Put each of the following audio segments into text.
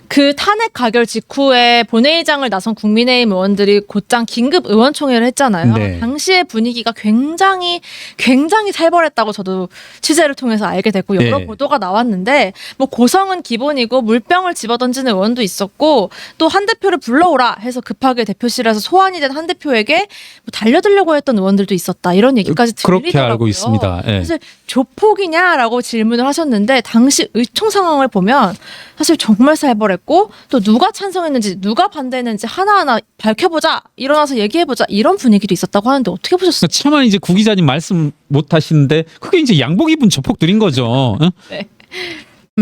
그 탄핵 가결 직후에 본회의장을 나선 국민의힘 의원들이 곧장 긴급 의원총회를 했잖아요. 네. 당시의 분위기가 굉장히 살벌했다고 저도 취재를 통해서 알게 됐고 여러 네. 보도가 나왔는데 뭐 고성은 기본이고 물병을 집어던지는 의원도 있었고 또 한 대표를 불러오라 해서 급하게 대표실에서 소환이 된 한 대표에게 뭐 달려들려고 했던 의원들도 있었다. 이런 얘기까지 들리더라고요. 그렇게 알고 있습니다. 예. 사실 조폭이냐라고 질문을 하셨는데 당시 의총 상황을 보면 사실 정말 살벌했고 또 누가 찬성했는지 누가 반대했는지 하나하나 밝혀보자, 일어나서 얘기해보자 이런 분위기도 있었다고 하는데 어떻게 보셨어요? 차마 이제 구 기자님 말씀 못 하시는데 그게 이제 양복 입은 조폭들인 거죠. 응? 네.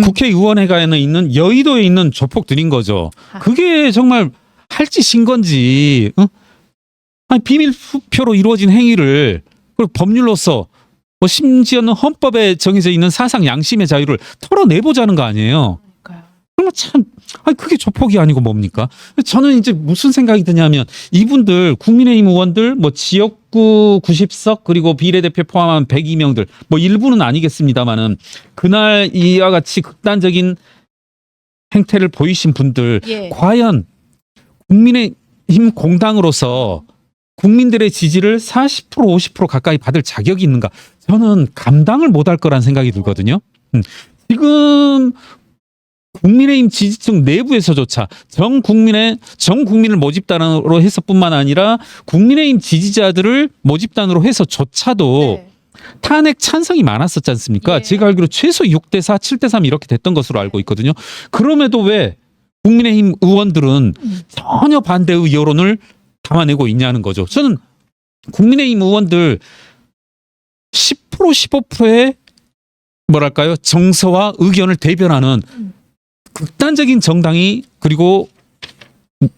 국회의원회관에 있는 여의도에 있는 조폭들인 거죠. 그게 정말 할 짓인 건지, 응? 아니, 비밀 투표로 이루어진 행위를 그리고 법률로서 뭐 심지어는 헌법에 정해져 있는 사상 양심의 자유를 털어내보자는 거 아니에요. 그러면 참, 아니 그게 조폭이 아니고 뭡니까? 저는 이제 무슨 생각이 드냐면 이분들 국민의힘 의원들 뭐 지역구 90석 그리고 비례대표 포함한 102명들 뭐 일부는 아니겠습니다만은 그날 이와 같이 극단적인 행태를 보이신 분들 예. 과연 국민의힘 공당으로서 국민들의 지지를 40% 50% 가까이 받을 자격이 있는가? 저는 감당을 못할 거란 생각이 들거든요. 지금 국민의힘 지지층 내부에서조차 전 국민을 모집단으로 해서뿐만 아니라 국민의힘 지지자들을 모집단으로 해서조차도 네. 탄핵 찬성이 많았었지 않습니까? 예. 제가 알기로 최소 6대4, 7대3 이렇게 됐던 것으로 알고 있거든요. 그럼에도 왜 국민의힘 의원들은 전혀 반대의 여론을 담아내고 있냐는 거죠. 저는 국민의힘 의원들 10% 15%의 뭐랄까요? 정서와 의견을 대변하는 극단적인 정당이 그리고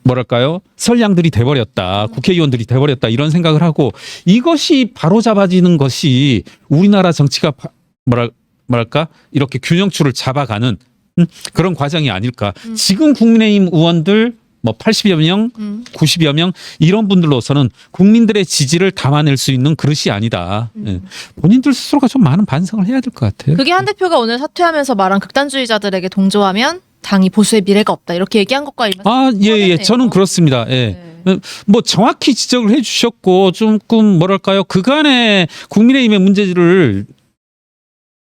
뭐랄까요? 선량들이 돼버렸다. 국회의원들이 돼버렸다. 이런 생각을 하고 이것이 바로잡아지는 것이 우리나라 정치가 뭐랄까? 이렇게 균형추를 잡아가는 그런 과정이 아닐까. 지금 국민의힘 의원들 뭐 80여 명, 90여 명 이런 분들로서는 국민들의 지지를 담아낼 수 있는 그릇이 아니다. 예. 본인들 스스로가 좀 많은 반성을 해야 될 것 같아요. 그게 한 대표가 오늘 사퇴하면서 말한 극단주의자들에게 동조하면 당이 보수의 미래가 없다 이렇게 얘기한 것과 예. 저는 그렇습니다. 예. 네. 뭐 정확히 지적을 해주셨고 조금 뭐랄까요 그간의 국민의힘의 문제를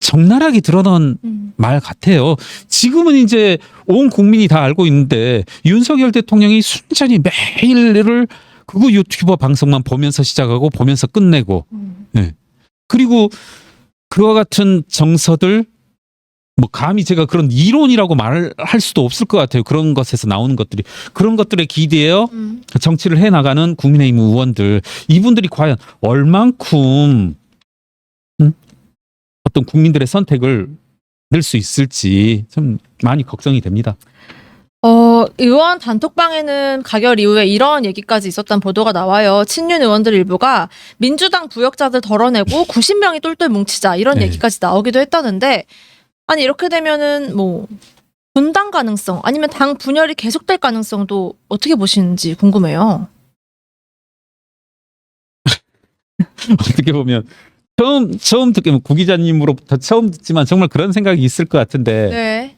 적나라하게 드러난 말 같아요. 지금은 이제 온 국민이 다 알고 있는데 윤석열 대통령이 순전히 매일을 그거 유튜버 방송만 보면서 시작하고 보면서 끝내고 예. 그리고 그와 같은 정서들 뭐 감히 제가 그런 이론이라고 말할 수도 없을 것 같아요. 그런 것에서 나오는 것들이 그런 것들에 기대어 정치를 해나가는 국민의힘 의원들 이분들이 과연 얼만큼 어떤 국민들의 선택을 낼 수 있을지 좀 많이 걱정이 됩니다. 의원 단톡방에는 가결 이후에 이런 얘기까지 있었다는 보도가 나와요. 친윤 의원들 일부가 민주당 부역자들 덜어내고 90명이 똘똘 뭉치자 이런 네. 얘기까지 나오기도 했다는데 아니 이렇게 되면은 뭐 분당 가능성 아니면 당 분열이 계속될 가능성도 어떻게 보시는지 궁금해요. 어떻게 보면 처음 듣게 구 기자님으로부터 처음 듣지만 정말 그런 생각이 있을 것 같은데 네.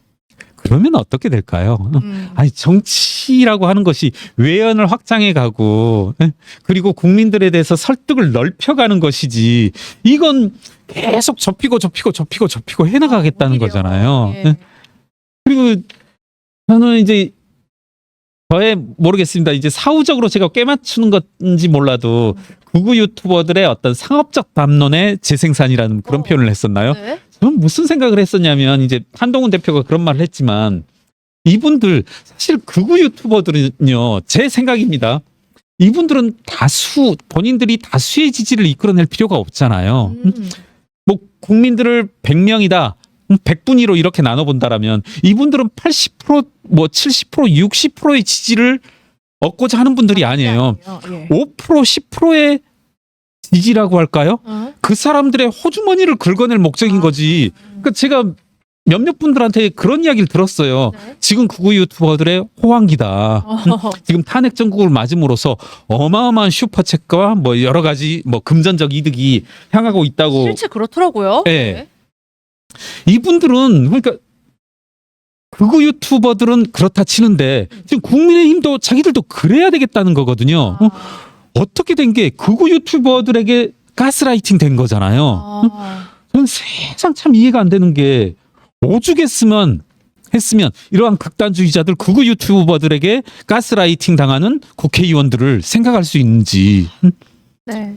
그러면 어떻게 될까요? 아니 정치라고 하는 것이 외연을 확장해 가고 그리고 국민들에 대해서 설득을 넓혀가는 것이지 이건 계속 좁히고 해나가겠다는 오히려. 거잖아요. 예. 그리고 저는 이제 저의 모르겠습니다. 이제 사후적으로 제가 꿰맞추는 건지 몰라도 구구 유튜버들의 어떤 상업적 담론의 재생산이라는 그런 표현을 했었나요? 네. 저는 무슨 생각을 했었냐면 이제 한동훈 대표가 그런 말을 했지만 이분들 사실 극우 유튜버들은요 제 생각입니다. 이분들은 본인들이 다수의 지지를 이끌어낼 필요가 없잖아요. 뭐 국민들을 100명이다. 100분위로 이렇게 나눠본다라면 이분들은 80%, 뭐 70%, 60%의 지지를 얻고자 하는 분들이 아니에요. 예. 5%, 10%의 지지라고 할까요? 그 사람들의 호주머니를 긁어낼 목적인 거지. 그러니까 제가 몇몇 분들한테 그런 이야기를 들었어요. 네. 지금 극우 유튜버들의 호황기다. 지금 탄핵 정국을 맞음으로써 어마어마한 슈퍼챗과 뭐 여러 가지 뭐 금전적 이득이 향하고 있다고. 실제 그렇더라고요. 네. 이분들은 그러니까 극우 유튜버들은 그렇다 치는데 지금 국민의힘도 자기들도 그래야 되겠다는 거거든요. 어떻게 된 게 극우 유튜버들에게 가스라이팅 된 거잖아요. 저는 세상 참 이해가 안 되는 게 오죽했으면 이러한 극단주의자들 극우 유튜버들에게 가스라이팅 당하는 국회의원들을 생각할 수 있는지. 네.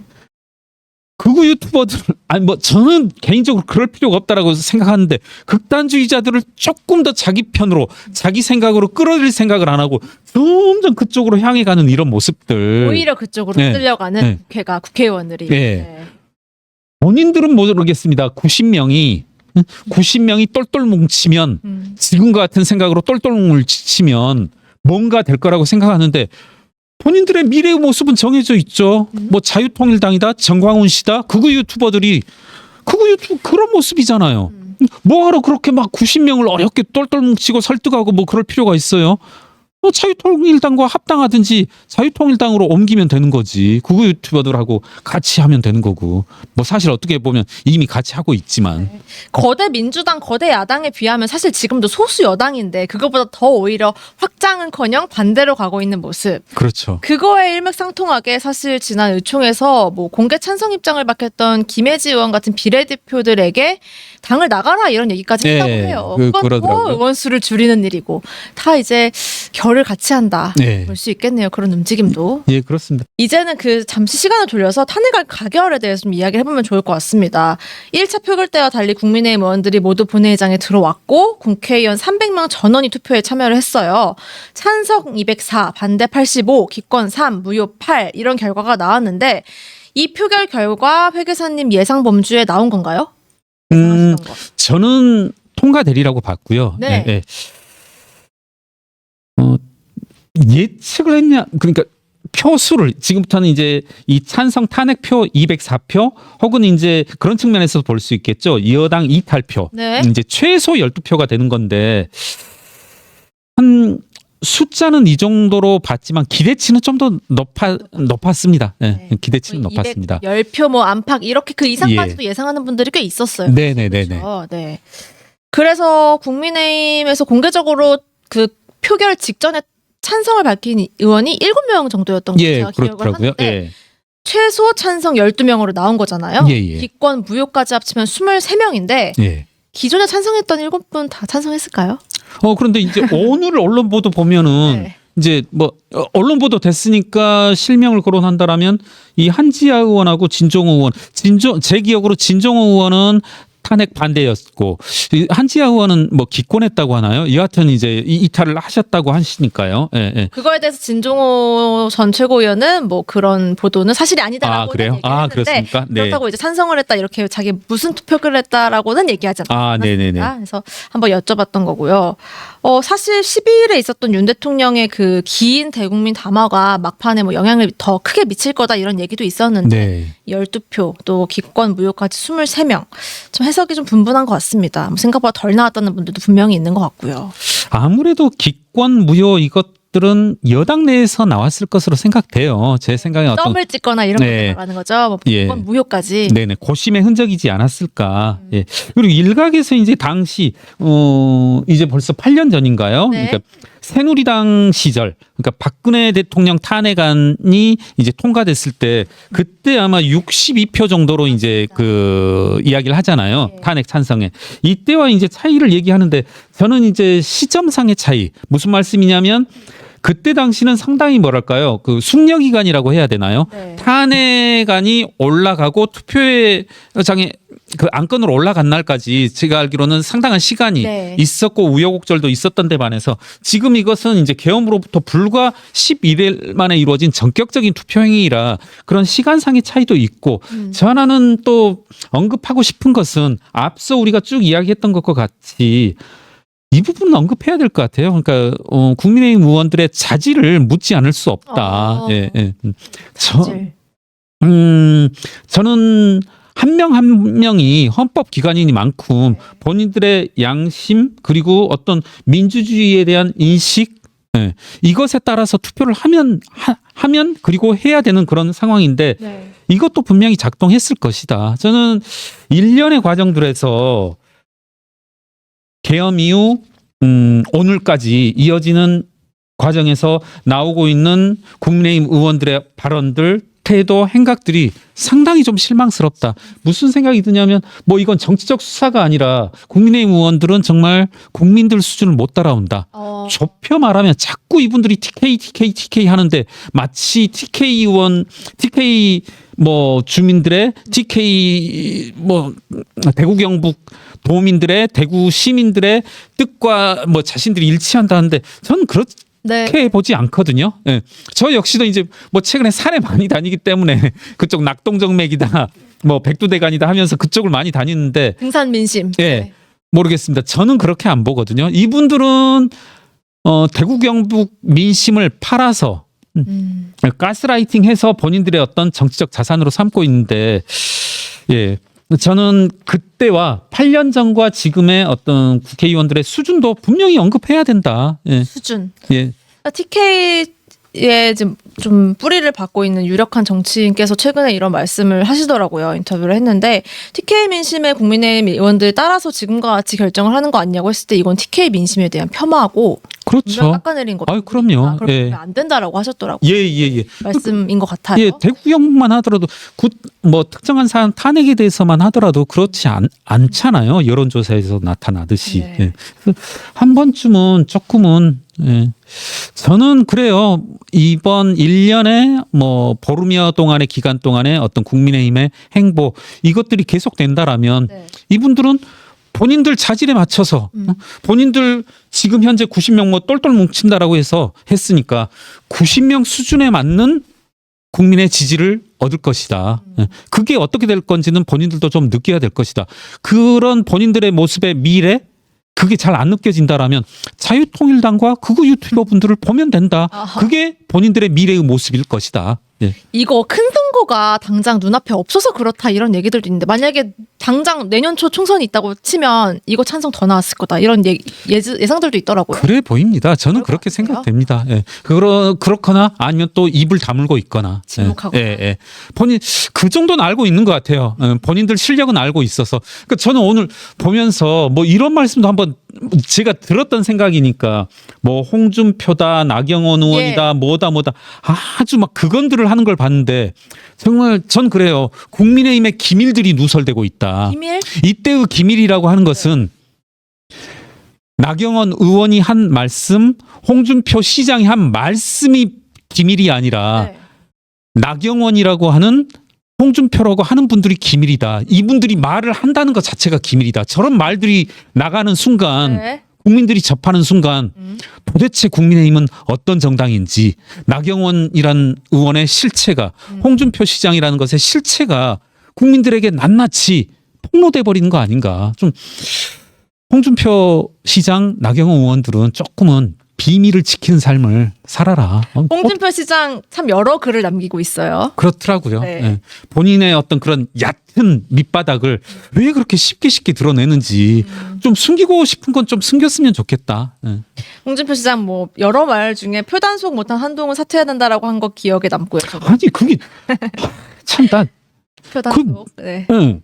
극우 유튜버들 아니 뭐 저는 개인적으로 그럴 필요가 없다라고 생각하는데 극단주의자들을 조금 더 자기 편으로 자기 생각으로 끌어들일 생각을 안 하고 점점 그쪽으로 향해 가는 이런 모습들. 오히려 그쪽으로 네. 끌려가는 네. 국회의원들이. 네. 본인들은 모르겠습니다. 90명이 똘똘 뭉치면 지금과 같은 생각으로 똘똘 뭉치면 뭔가 될 거라고 생각하는데 본인들의 미래의 모습은 정해져 있죠. 뭐 자유통일당이다, 정광훈 씨다, 극우 유튜버들이 그런 모습이잖아요. 뭐하러 그렇게 막 90명을 어렵게 똘똘 뭉치고 설득하고 뭐 그럴 필요가 있어요. 자유통일당과 합당하든지 자유통일당으로 옮기면 되는 거지. 극우 유튜버들하고 같이 하면 되는 거고. 뭐 사실 어떻게 보면 이미 같이 하고 있지만. 거대 민주당, 거대 야당에 비하면 사실 지금도 소수 여당인데 그거보다 더 오히려 확장은커녕 반대로 가고 있는 모습. 그렇죠. 그거에 일맥상통하게 사실 지난 의총에서 뭐 공개 찬성 입장을 밝혔던 김혜지 의원 같은 비례대표들에게 당을 나가라 이런 얘기까지 네, 했다고 해요. 그건 또 그러더라고요. 의원 수를 줄이는 일이고 다 이제 결을 같이 한다. 네. 볼 수 있겠네요. 그런 움직임도. 예, 그렇습니다. 이제는 그 잠시 시간을 돌려서 탄핵안 가결에 대해서 좀 이야기를 해보면 좋을 것 같습니다. 1차 표결 때와 달리 국민의힘 의원들이 모두 본회의장에 들어왔고 국회의원 300명 전원이 투표에 참여를 했어요. 찬성 204, 반대 85, 기권 3, 무효 8 이런 결과가 나왔는데 이 표결 결과 회계사님 예상 범주에 나온 건가요? 예상하시던 거. 저는 통과되리라고 봤고요. 네. 예, 예. 예측을 했냐? 그러니까 표수를 지금부터는 이제 이 찬성 탄핵표 204표 혹은 이제 그런 측면에서 볼 수 있겠죠. 여당 이탈표. 네. 이제 최소 12표가 되는 건데 한 숫자는 이 정도로 봤지만 기대치는 좀 더 높았습니다. 네, 네. 기대치는 높았습니다. 210표 뭐 안팎 이렇게 그 이상까지도 예. 예상하는 분들이 꽤 있었어요. 네네네네. 그렇죠. 네. 그래서 국민의힘에서 공개적으로 그 표결 직전에 찬성을 밝힌 의원이 7명 정도였던 거 예, 제가 기억을 그렇더라고요. 하는데 예. 최소 찬성 12명으로 나온 거잖아요. 예, 예. 기권 무효까지 합치면 23명인데 예. 기존에 찬성했던 7분 다 찬성했을까요? 그런데 이제 오늘 언론 보도 보면은 네. 이제 뭐 언론 보도 됐으니까 실명을 거론한다라면 이 한지아 의원하고 진종호 의원, 제 기억으로 진종호 의원은 탄핵 반대였고 이 한지아 의원은 뭐 기권했다고 하나요? 여하튼 이제 이탈을 하셨다고 하시니까요. 예, 예. 그거에 대해서 진종호 전 최고위원은 뭐 그런 보도는 사실이 아니다라고 그래요? 얘기를 했는데 그렇습니까? 네. 그렇다고 이제 찬성을 했다 이렇게 자기 무슨 투표를 했다라고는 얘기하지 않았습니다. 네네네. 그래서 한번 여쭤봤던 거고요. 사실 12일에 있었던 윤 대통령의 그 긴 대국민 담화가 막판에 뭐 영향을 더 크게 미칠 거다 이런 얘기도 있었는데 네. 12표 또 기권 무효까지 23명 좀 해석이 좀 분분한 것 같습니다. 뭐 생각보다 덜 나왔다는 분들도 분명히 있는 것 같고요. 아무래도 기권 무효 이것들은 여당 내에서 나왔을 것으로 생각돼요. 제 생각에 어떤 썸을 찍거나 이런 네. 걸 말하는 거죠. 뭐 예. 기권 무효까지. 네네 고심의 흔적이지 않았을까. 예. 그리고 일각에서 이제 당시 이제 벌써 8년 전인가요? 네. 그러니까 새누리당 시절, 그러니까 박근혜 대통령 탄핵안이 이제 통과됐을 때 그때 아마 62표 정도로 이제 그 이야기를 하잖아요. 네. 탄핵 찬성에. 이때와 이제 차이를 얘기하는데 저는 이제 시점상의 차이 무슨 말씀이냐면. 그때 당시는 상당히 뭐랄까요? 그 숙려 기간이라고 해야 되나요? 네. 탄핵안이 올라가고 투표장에 그 안건으로 올라간 날까지 제가 알기로는 상당한 시간이 네. 있었고 우여곡절도 있었던 데 반해서 지금 이것은 이제 계엄으로부터 불과 11일 만에 이루어진 전격적인 투표 행위라 그런 시간상의 차이도 있고 저 하나는 또 언급하고 싶은 것은 앞서 우리가 쭉 이야기했던 것과 같이 이 부분은 언급해야 될 것 같아요. 그러니까 국민의힘 의원들의 자질을 묻지 않을 수 없다. 예, 예. 자질. 저는 한 명 한 명이 헌법 기관이니만큼 본인들의 양심 그리고 어떤 민주주의에 대한 인식 이것에 따라서 투표를 하면 그리고 해야 되는 그런 상황인데 네. 이것도 분명히 작동했을 것이다. 저는 일련의 과정들에서 계엄 이후 오늘까지 이어지는 과정에서 나오고 있는 국민의힘 의원들의 발언들, 태도, 행각들이 상당히 좀 실망스럽다. 무슨 생각이 드냐면 뭐 이건 정치적 수사가 아니라 국민의힘 의원들은 정말 국민들 수준을 못 따라온다. 좁혀 말하면 자꾸 이분들이 TK 하는데 마치 TK 의원, TK 뭐 주민들의 TK 뭐 대구 경북 도민들의 대구 시민들의 뜻과 뭐 자신들이 일치한다는데 저는 그렇게 보지 않거든요. 예. 저 역시도 이제 뭐 최근에 산에 많이 다니기 때문에 그쪽 낙동정맥이다 뭐 백두대간이다 하면서 그쪽을 많이 다니는데 등산 민심. 예. 모르겠습니다. 저는 그렇게 안 보거든요. 이분들은 대구 경북 민심을 팔아서 가스라이팅해서 본인들의 어떤 정치적 자산으로 삼고 있는데, 예, 저는 그때와 8년 전과 지금의 어떤 국회의원들의 수준도 분명히 언급해야 된다. 예. 수준. 예. TK에 좀 뿌리를 받고 있는 유력한 정치인께서 최근에 이런 말씀을 하시더라고요. 인터뷰를 했는데 TK 민심에 국민의힘 의원들 따라서 지금과 같이 결정을 하는 거 아니냐고 했을 때 이건 TK 민심에 대한 겸하고 그렇죠. 깎아내린 거. 아유, 그럼요. 그렇게 예. 안 된다라고 하셨더라고요. 예. 말씀인 것 같아요. 예, 대구 경북만 하더라도 뭐 특정한 사안 탄핵에 대해서만 하더라도 그렇지 않잖아요. 여론조사에서 나타나듯이. 네. 예. 한 번쯤은 조금은 예. 저는 그래요. 이번 1년에 뭐 보름여 동안의 기간 동안에 어떤 국민의힘의 행보 이것들이 계속된다라면 네. 이분들은 본인들 자질에 맞춰서 본인들 지금 현재 90명 뭐 똘똘 뭉친다라고 해서 했으니까 90명 수준에 맞는 국민의 지지를 얻을 것이다. 그게 어떻게 될 건지는 본인들도 좀 느껴야 될 것이다. 그런 본인들의 모습의 미래 그게 잘 안 느껴진다라면 자유통일당과 극우 유튜버 분들을 보면 된다. 아하. 그게 본인들의 미래의 모습일 것이다. 예. 이거 큰 선거가 당장 눈앞에 없어서 그렇다 이런 얘기들도 있는데 만약에 당장 내년 초 총선이 있다고 치면 이거 찬성 더 나왔을 거다 이런 예상들도 있더라고요. 그래 보입니다. 저는 그럴 그렇게 것 같아요. 생각됩니다. 예. 그렇거나 아니면 또 입을 다물고 있거나. 침묵하거나. 예. 본인 그 정도는 알고 있는 것 같아요. 본인들 실력은 알고 있어서. 그러니까 저는 오늘 보면서 뭐 이런 말씀도 한번 제가 들었던 생각이니까 뭐 홍준표다 나경원 의원이다 뭐다 아주 막 그건들을 하는 걸 봤는데 정말 전 그래요. 국민의힘의 기밀들이 누설되고 있다. 비밀? 이때의 기밀이라고 하는 것은 나경원 의원이 한 말씀, 홍준표 시장이 한 말씀이 기밀이 아니라 네. 나경원이라고 하는 홍준표라고 하는 분들이 기밀이다. 이분들이 말을 한다는 것 자체가 기밀이다. 저런 말들이 나가는 순간 네. 국민들이 접하는 순간 도대체 국민의힘은 어떤 정당인지 나경원이란 의원의 실체가 홍준표 시장이라는 것의 실체가 국민들에게 낱낱이 폭로돼 버리는 거 아닌가. 좀 홍준표 시장 나경원 의원들은 조금은 비밀을 지키는 삶을 살아라. 홍준표 시장 참 여러 글을 남기고 있어요. 그렇더라고요. 네. 예. 본인의 어떤 그런 얕은 밑바닥을 왜 그렇게 쉽게 드러내는지 좀 숨기고 싶은 건 좀 숨겼으면 좋겠다. 예. 홍준표 시장 뭐 여러 말 중에 표단속 못한 한동훈 사퇴해야 된다라고 한 거 기억에 남고요. 저도. 아니 그게 참나. 표단속. 네. 응.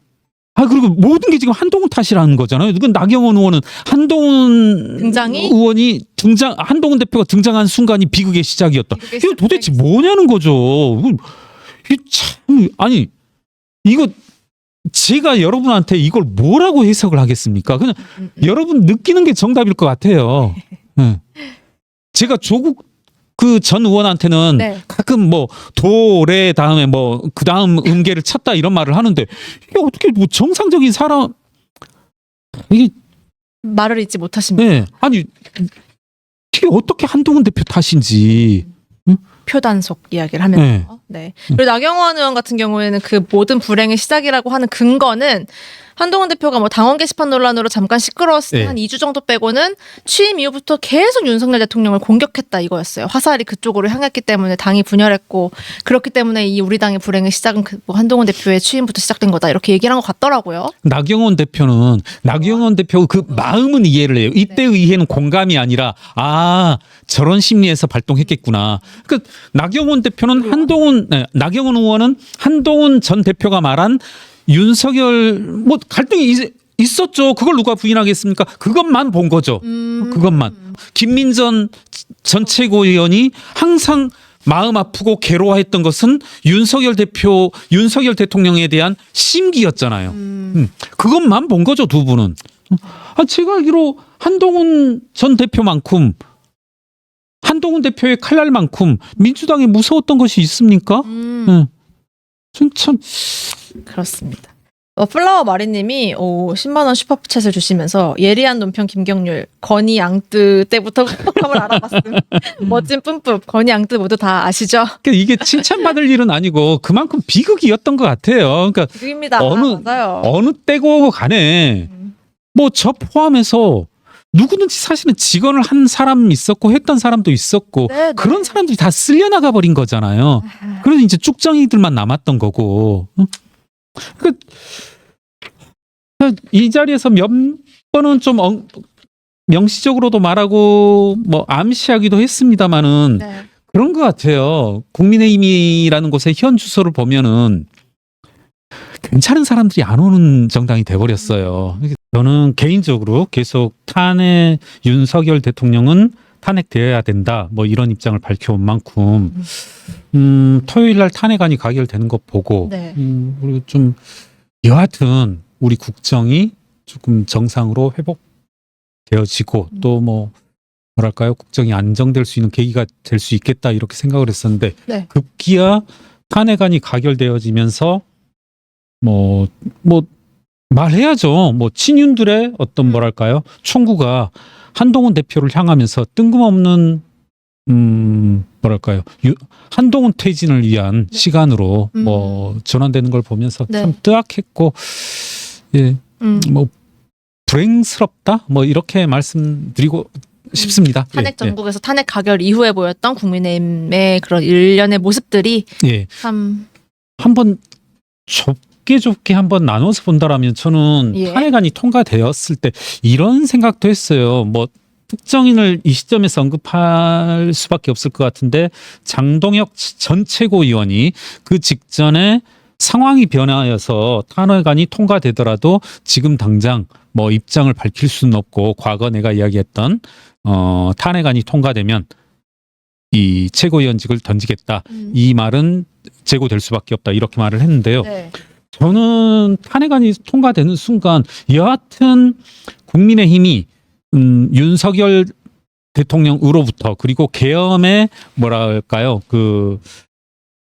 그리고 모든 게 지금 한동훈 탓이라는 거잖아요. 이건 나경원 의원은 한동훈 등장이? 의원이 한동훈 대표가 등장한 순간이 비극의 시작이었다. 비극의 이거 도대체 시작이었어. 뭐냐는 거죠. 이게 참 아니 이거 제가 여러분한테 이걸 뭐라고 해석을 하겠습니까? 그냥 여러분 느끼는 게 정답일 것 같아요. 네. 제가 조국 그 전 의원한테는 네. 가끔 뭐 도래 다음에 뭐 그 다음 음계를 찾다 이런 말을 하는데 이게 어떻게 뭐 정상적인 사람 이게 말을 잊지 못하십니다. 네. 아니 이게 어떻게 한동훈 대표 탓인지 표단속 이야기를 하면서. 네. 그리고 나경원 의원 같은 경우에는 그 모든 불행의 시작이라고 하는 근거는 한동훈 대표가 뭐 당원 게시판 논란으로 잠깐 시끄러웠을 때 네. 한 2주 정도 빼고는 취임 이후부터 계속 윤석열 대통령을 공격했다 이거였어요. 화살이 그쪽으로 향했기 때문에 당이 분열했고 그렇기 때문에 이 우리 당의 불행의 시작은 뭐 한동훈 대표의 취임부터 시작된 거다 이렇게 얘기를 한 것 같더라고요. 나경원 대표 그 마음은 이해를 해요. 이때의 이해는 공감이 아니라 저런 심리에서 발동했겠구나. 그 나경원 대표는 나경원 의원은 한동훈 전 대표가 말한 윤석열 뭐 갈등이 이제 있었죠. 그걸 누가 부인하겠습니까? 그것만 본 거죠. 그것만. 김민전 전 최고위원이 항상 마음 아프고 괴로워했던 것은 윤석열 대통령에 대한 심기였잖아요. 그것만 본 거죠, 두 분은. 제가 알기로 한동훈 전 대표만큼, 한동훈 대표의 칼날만큼 민주당에 무서웠던 것이 있습니까? 참. 그렇습니다. 플라워 마리님이 10만 원 슈퍼챗을 주시면서 예리한 논평 김경률, 건희 앙뜨 때부터 한번 알아봤음. 멋진 뿜뿜, 건희 앙뜨 모두 다 아시죠? 그러니까 이게 칭찬받을 일은 아니고 그만큼 비극이었던 것 같아요. 그러니까 비극입니다. 맞아요. 어느 때고 간에 뭐 저 포함해서 누구든지 사실은 직언을 한 사람 있었고 했던 사람도 있었고 네, 네. 그런 사람들이 다 쓸려나가 버린 거잖아요. 그래서 이제 쭉정이들만 남았던 거고. 이 자리에서 몇 번은 좀 명시적으로도 말하고 뭐 암시하기도 했습니다마는 네. 그런 것 같아요. 국민의힘이라는 곳의 현 주소를 보면은 괜찮은 사람들이 안 오는 정당이 돼버렸어요. 저는 개인적으로 계속 윤석열 대통령은 탄핵되어야 된다. 뭐 이런 입장을 밝혀온 만큼 토요일 날 탄핵안이 가결되는 것 보고 네. 그리고 좀 여하튼 우리 국정이 조금 정상으로 회복되어지고 또 뭐 뭐랄까요, 국정이 안정될 수 있는 계기가 될 수 있겠다 이렇게 생각을 했었는데 네. 급기야 탄핵안이 가결되어지면서 뭐 말해야죠. 뭐 친윤들의 어떤 뭐랄까요, 총구가 한동훈 대표를 향하면서 뜬금없는 뭐랄까요, 한동훈 퇴진을 위한 시간으로 뭐 전환되는 걸 보면서 네. 참 뜨악했고, 예, 뭐 불행스럽다 뭐 이렇게 말씀드리고 싶습니다. 탄핵 전국에서 탄핵 가결 이후에 보였던 국민의힘의 그런 일련의 모습들이 참 한번 좁게 한번 나눠서 본다라면 저는 탄핵안이 통과되었을 때 이런 생각도 했어요. 뭐 특정인을 이 시점에서 언급할 수밖에 없을 것 같은데 장동혁 전 최고위원이 그 직전에 상황이 변화하여서 탄핵안이 통과되더라도 지금 당장 뭐 입장을 밝힐 수는 없고 과거 내가 이야기했던 탄핵안이 통과되면 이 최고위원직을 던지겠다. 이 말은 재고될 수밖에 없다. 이렇게 말을 했는데요. 네. 저는 탄핵안이 통과되는 순간 여하튼 국민의힘이 윤석열 대통령으로부터 그리고 계엄의 뭐랄까요, 그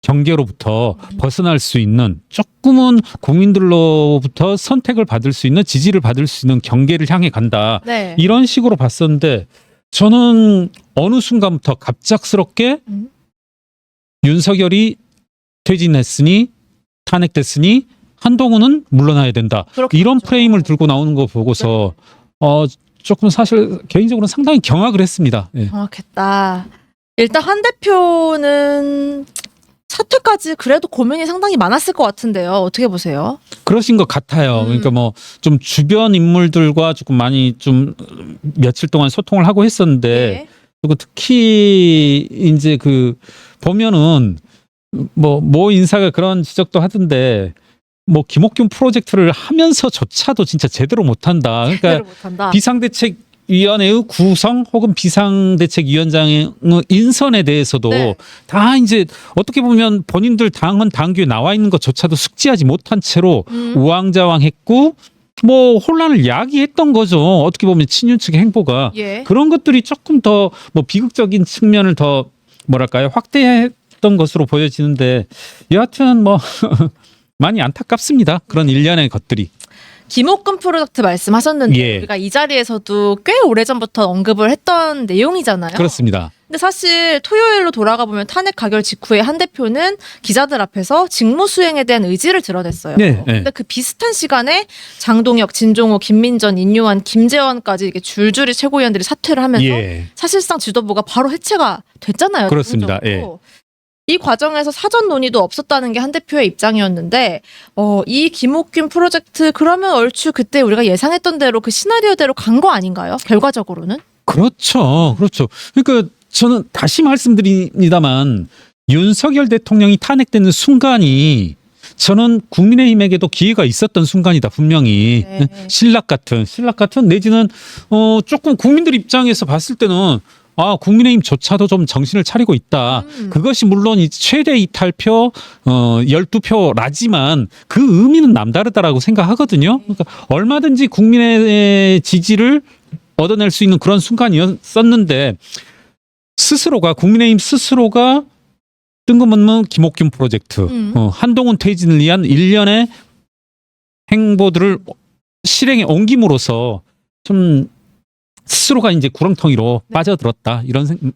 경계로부터 벗어날 수 있는, 조금은 국민들로부터 선택을 받을 수 있는, 지지를 받을 수 있는 경계를 향해 간다. 네. 이런 식으로 봤었는데 저는 어느 순간부터 갑작스럽게 윤석열이 퇴진했으니 탄핵됐으니 한동훈은 물러나야 된다. 이런 프레임을 들고 나오는 거 보고서 조금 사실 개인적으로는 상당히 경악을 했습니다. 예. 정확했다. 일단 한 대표는 사퇴까지 그래도 고민이 상당히 많았을 것 같은데요. 어떻게 보세요? 그러신 것 같아요. 그러니까 뭐 좀 주변 인물들과 조금 많이 좀 며칠 동안 소통을 하고 했었는데 그리고 특히 이제 그 보면은 모 인사가 그런 지적도 하던데 뭐 김옥균 프로젝트를 하면서조차도 진짜 제대로 못한다. 그러니까 못한다. 비상대책위원회의 구성 혹은 비상대책위원장의 인선에 대해서도 다 이제 어떻게 보면 본인들 당헌 당규에 나와 있는 것조차도 숙지하지 못한 채로 우왕좌왕했고 뭐 혼란을 야기했던 거죠. 어떻게 보면 친윤 측의 행보가 그런 것들이 조금 더 뭐 비극적인 측면을 더 뭐랄까요, 확대했던 것으로 보여지는데 여하튼 뭐 많이 안타깝습니다. 그런 일련의 것들이. 김옥근 프로젝트 말씀하셨는데 우리가 이 자리에서도 꽤 오래전부터 언급을 했던 내용이잖아요. 그렇습니다. 근데 사실 토요일로 돌아가 보면 탄핵 가결 직후에 한 대표는 기자들 앞에서 직무 수행에 대한 의지를 드러냈어요. 근데 그 비슷한 시간에 장동혁, 진종호, 김민전, 인요한, 김재원까지 이렇게 줄줄이 최고위원들이 사퇴를 하면서 사실상 지도부가 바로 해체가 됐잖아요. 그렇습니다. 이 과정에서 사전 논의도 없었다는 게 한 대표의 입장이었는데 이 김옥균 프로젝트 그러면 얼추 그때 우리가 예상했던 대로 그 시나리오대로 간 거 아닌가요? 결과적으로는? 그렇죠. 그러니까 저는 다시 말씀드립니다만 윤석열 대통령이 탄핵되는 순간이 저는 국민의힘에게도 기회가 있었던 순간이다 분명히. 네. 신락 같은 내지는 조금 국민들 입장에서 봤을 때는 국민의힘조차도 좀 정신을 차리고 있다. 그것이 물론 이 최대 이탈표 12표라지만 그 의미는 남다르다라고 생각하거든요. 그러니까 얼마든지 국민의 지지를 얻어낼 수 있는 그런 순간이었었는데 국민의힘 스스로가 뜬금없는 김옥균 프로젝트, 한동훈 퇴진을 위한 일련의 행보들을 실행에 옮김으로써 좀 스스로가 이제 구렁텅이로 빠져들었다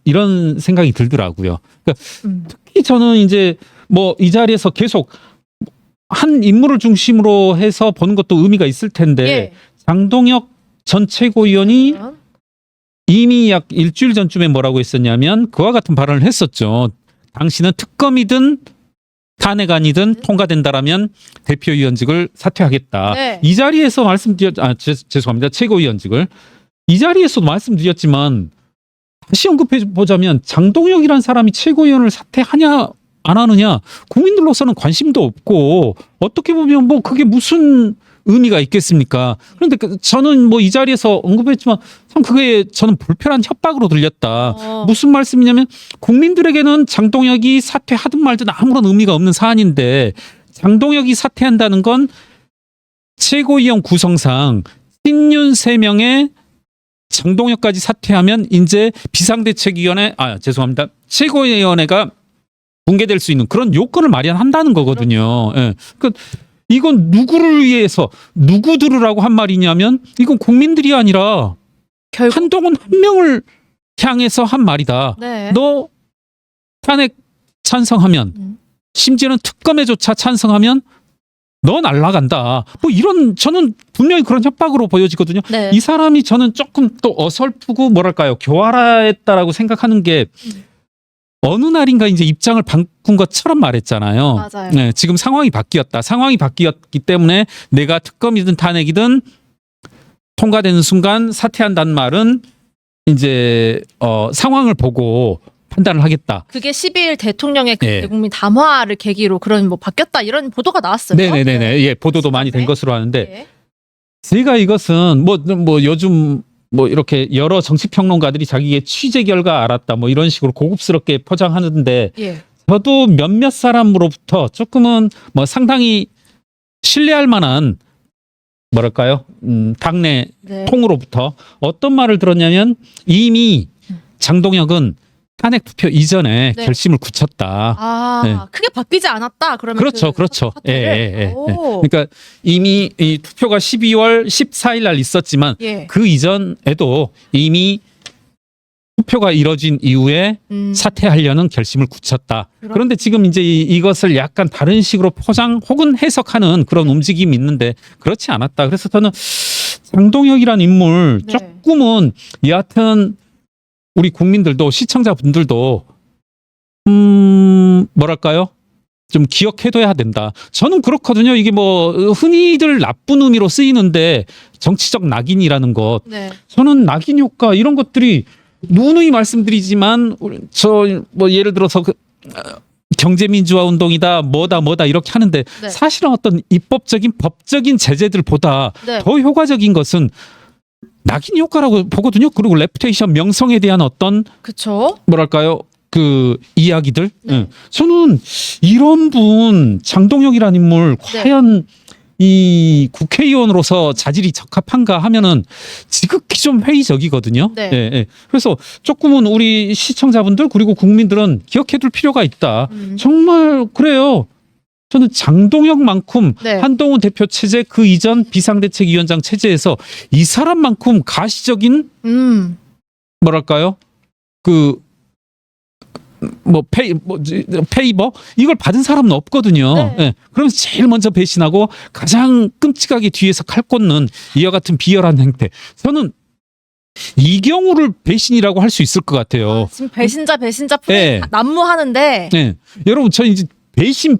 이런 생각이 들더라고요. 그러니까 특히 저는 이제 뭐 이 자리에서 계속 한 인물을 중심으로 해서 보는 것도 의미가 있을 텐데 예. 장동혁 전 최고위원이 이미 약 일주일 전쯤에 뭐라고 했었냐면 그와 같은 발언을 했었죠. 당신은 특검이든 탄핵안이든 통과된다라면 대표위원직을 사퇴하겠다. 네. 이 자리에서 죄송합니다. 최고위원직을. 이 자리에서도 말씀드렸지만 다시 언급해 보자면 장동혁이라는 사람이 최고위원을 사퇴하냐 안 하느냐 국민들로서는 관심도 없고 어떻게 보면 뭐 그게 무슨 의미가 있겠습니까? 그런데 저는 뭐 이 자리에서 언급했지만 참 그게 저는 불편한 협박으로 들렸다. 무슨 말씀이냐면 국민들에게는 장동혁이 사퇴하든 말든 아무런 의미가 없는 사안인데 장동혁이 사퇴한다는 건 최고위원 구성상 신윤 3명의 장동혁까지 사퇴하면 이제 비상대책위원회 최고위원회가 붕괴될 수 있는 그런 요건을 마련한다는 거거든요. 예. 그러니까 이건 누구를 위해서 누구 들으라고 한 말이냐면 이건 국민들이 아니라 결국 한동훈 한 명을 향해서 한 말이다. 네. 너 탄핵 찬성하면 심지어는 특검에조차 찬성하면 너 날라간다. 뭐 이런 저는 분명히 그런 협박으로 보여지거든요. 네. 이 사람이 저는 조금 또 어설프고 뭐랄까요 교활했다라고 생각하는 게 어느 날인가 이제 입장을 바꾼 것처럼 말했잖아요. 맞아요. 네, 지금 상황이 바뀌었다. 상황이 바뀌었기 때문에 내가 특검이든 탄핵이든 통과되는 순간 사퇴한다는 말은 이제 상황을 보고 판단을 하겠다. 그게 12일 대통령의 그 예. 대국민 담화를 계기로 그런 뭐 바뀌었다 이런 보도가 나왔어요. 네네네. 예, 보도도 많이 된 네. 것으로 아는데 예. 제가 이것은 뭐 요즘 뭐 이렇게 여러 정치평론가들이 자기의 취재 결과 알았다 뭐 이런 식으로 고급스럽게 포장하는데 예. 저도 몇몇 사람으로부터 조금은 뭐 상당히 신뢰할 만한 뭐랄까요 당내 네. 통으로부터 어떤 말을 들었냐면 이미 장동혁은 탄핵 투표 이전에 네. 결심을 굳혔다. 네. 크게 바뀌지 않았다. 그러면 그렇죠, 그렇죠. 예. 그러니까 이미 이 투표가 12월 14일 날 있었지만 예. 그 이전에도 이미 투표가 이뤄진 이후에 사퇴하려는 결심을 굳혔다. 그런데 지금 이제 이것을 약간 다른 식으로 포장 혹은 해석하는 그런 움직임이 있는데 그렇지 않았다. 그래서 저는 장동혁이란 인물 네. 조금은 여하튼 우리 국민들도 시청자분들도 뭐랄까요? 좀 기억해둬야 된다. 저는 그렇거든요. 이게 뭐 흔히들 나쁜 의미로 쓰이는데 정치적 낙인이라는 것. 네. 저는 낙인 효과 이런 것들이 누누이 말씀드리지만 저 뭐 예를 들어서 경제민주화 운동이다 뭐다 이렇게 하는데 네. 사실은 어떤 입법적인 법적인 제재들보다 네. 더 효과적인 것은 낙인 효과라고 보거든요. 그리고 레퓨테이션 명성에 대한 어떤 그렇죠. 뭐랄까요 그 이야기들. 네. 예. 저는 이런 분 장동혁이라는 인물 과연 이 국회의원으로서 자질이 적합한가 하면은 지극히 좀 회의적이거든요. 네. 예. 그래서 조금은 우리 시청자분들 그리고 국민들은 기억해둘 필요가 있다. 정말 그래요. 저는 장동혁만큼 네. 한동훈 대표 체제 그 이전 비상대책위원장 체제에서 이 사람만큼 가시적인 뭐랄까요 그 뭐 페이버 이걸 받은 사람은 없거든요. 네. 예. 그러면서 제일 먼저 배신하고 가장 끔찍하게 뒤에서 칼 꽂는 이와 같은 비열한 행태. 저는 이 경우를 배신이라고 할 수 있을 것 같아요. 지금 배신자 풀이 네. 난무하는데 네. 여러분 저 이제 배신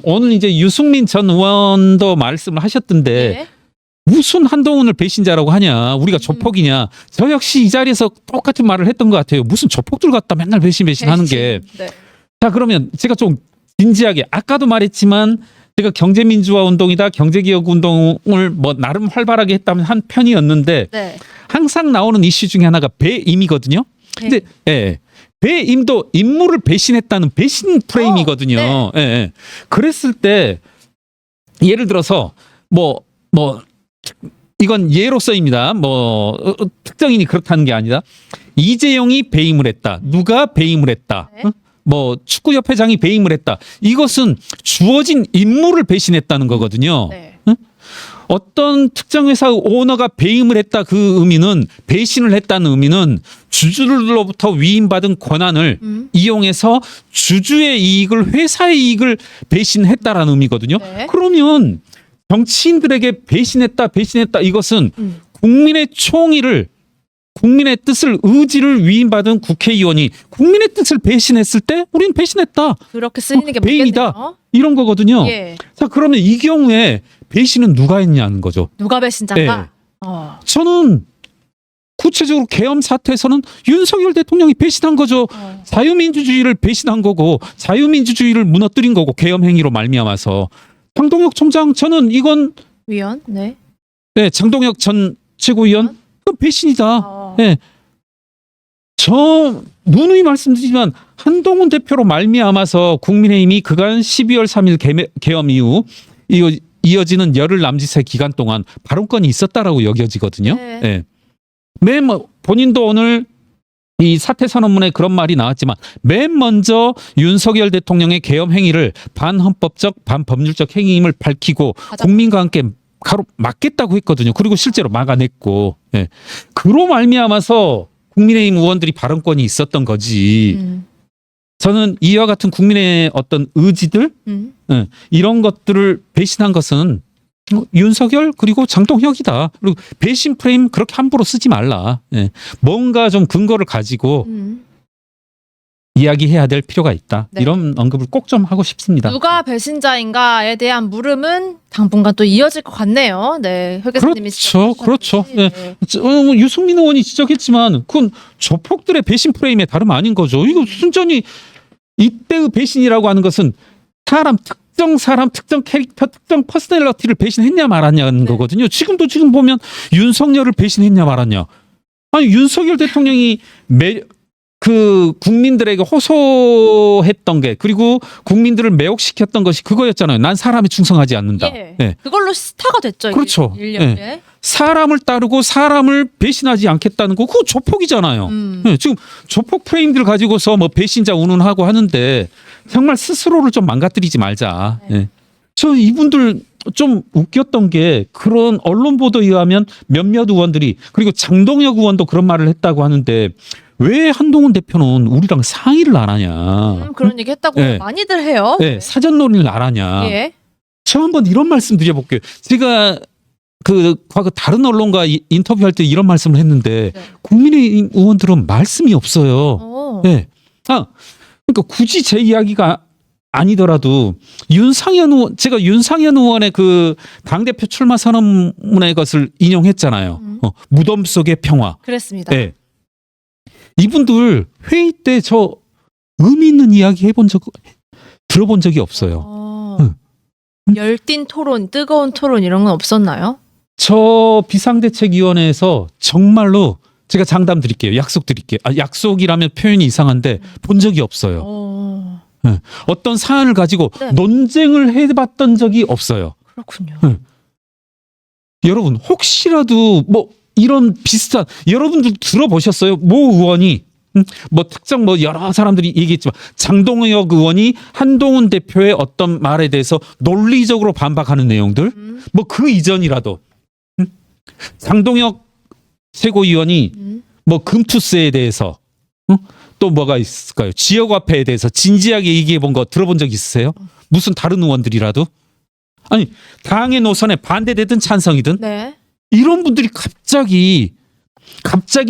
오늘 이제 유승민 전 의원도 말씀을 하셨던데 예. 무슨 한동훈을 배신자라고 하냐 우리가 조폭이냐 저 역시 이 자리에서 똑같은 말을 했던 것 같아요. 무슨 조폭들 같다 맨날 배신하는 게. 네. 자 그러면 제가 좀 진지하게 아까도 말했지만 제가 경제민주화 운동이다, 경제개혁 운동을 뭐 나름 활발하게 했다면 한 편이었는데 네. 항상 나오는 이슈 중에 하나가 배임이거든요. 근데 예. 배임도 인물을 배신했다는 배신 프레임이거든요. 네. 예, 예. 그랬을 때 예를 들어서 뭐 이건 예로서입니다. 특정인이 그렇다는 게 아니라 이재용이 배임을 했다. 누가 배임을 했다. 네. 뭐 축구협회장이 배임을 했다. 이것은 주어진 인물을 배신했다는 거거든요. 네. 어떤 특정 회사 오너가 배임을 했다, 그 의미는 배신을 했다는 의미는 주주들로부터 위임받은 권한을 이용해서 주주의 이익을, 회사의 이익을 배신했다라는 의미거든요. 네. 그러면 정치인들에게 배신했다 이것은 국민의 총의를, 국민의 뜻을, 의지를 위임받은 국회의원이 국민의 뜻을 배신했을 때 우린 배신했다, 그렇게 쓰이는 게 배임이다, 맞겠네요. 이런 거거든요. 예. 자, 그러면 이 경우에 배신은 누가 했냐는 거죠. 누가 배신자인가? 네. 저는 구체적으로 계엄 사태에서는 윤석열 대통령이 배신한 거죠. 자유민주주의를 배신한 거고, 자유민주주의를 무너뜨린 거고, 계엄 행위로 말미암아서. 장동혁 총장, 저는 이건 위원. 네. 장동혁 전 최고위원, 그건 배신이다. 네. 저 누누이 말씀드리지만 한동훈 대표로 말미암아서 국민의힘이 그간 12월 3일 계엄 이후 이어지는 열흘 남짓의 기간 동안 발언권이 있었다라고 여겨지거든요. 네. 본인도 오늘 이 사퇴 선언문에 그런 말이 나왔지만 맨 먼저 윤석열 대통령의 계엄 행위를 반헌법적, 반법률적 행위임을 밝히고 국민과 함께 막겠다고 했거든요. 그리고 실제로 막아냈고, 그로 말미암아서 국민의힘 의원들이 발언권이 있었던 거지. 저는 이와 같은 국민의 어떤 의지들, 이런 것들을 배신한 것은 윤석열 그리고 장동혁이다. 그리고 배신 프레임 그렇게 함부로 쓰지 말라. 뭔가 좀 근거를 가지고 이야기해야 될 필요가 있다. 네. 이런 언급을 꼭 좀 하고 싶습니다. 누가 배신자인가에 대한 물음은 당분간 또 이어질 것 같네요. 네, 회계사님이 그렇죠. 유승민 의원이 지적했지만 그건 조폭들의 배신 프레임의 다름 아닌 거죠. 이거 순전히 이때의 배신이라고 하는 것은 특정 사람, 특정 캐릭터, 특정 퍼스널리티를 배신했냐 말았냐는 거거든요. 지금 보면 윤석열을 배신했냐 말았냐. 아니, 윤석열 대통령이 국민들에게 호소했던 게, 그리고 국민들을 매혹시켰던 것이 그거였잖아요. 난 사람에 충성하지 않는다. 그걸로 스타가 됐죠. 그렇죠. 1년에. 사람을 따르고 사람을 배신하지 않겠다는 거, 그거 조폭이잖아요. 지금 조폭 프레임들 가지고서 뭐 배신자 운운하고 하는데 정말 스스로를 좀 망가뜨리지 말자. 저 이분들 좀 웃겼던 게, 그런 언론 보도에 의하면 몇몇 의원들이, 그리고 장동혁 의원도 그런 말을 했다고 하는데, 왜 한동훈 대표는 우리랑 상의를 안 하냐. 그런 얘기 했다고 많이들 해요. 사전 논의를 안 하냐. 예. 저 한번 이런 말씀 드려볼게요. 제가 과거 다른 언론과 인터뷰할 때 이런 말씀을 했는데, 국민의힘 의원들은 말씀이 없어요. 그러니까 굳이 제 이야기가 아니더라도 제가 윤상현 의원의 그 당대표 출마 선언문의 것을 인용했잖아요. 무덤 속의 평화. 그랬습니다. 이분들 회의 때 저 의미 있는 이야기 들어본 적이 없어요. 열띤 토론, 뜨거운 토론 이런 건 없었나요? 저 비상대책위원회에서 정말로 제가 장담 드릴게요. 약속 드릴게요. 약속이라면 표현이 이상한데 본 적이 없어요. 어떤 사안을 가지고 논쟁을 해봤던 적이 없어요. 그렇군요. 여러분, 혹시라도 뭐 이런 비슷한, 여러분들 들어보셨어요? 모 의원이 특정 여러 사람들이 얘기했지만 장동혁 의원이 한동훈 대표의 어떤 말에 대해서 논리적으로 반박하는 내용들, 그 이전이라도 장동혁 최고위원이 금투세에 대해서 또 뭐가 있을까요? 지역화폐에 대해서 진지하게 얘기해 본 거 들어본 적 있으세요? 무슨 다른 의원들이라도? 아니, 당의 노선에 반대되든 찬성이든 이런 분들이 갑자기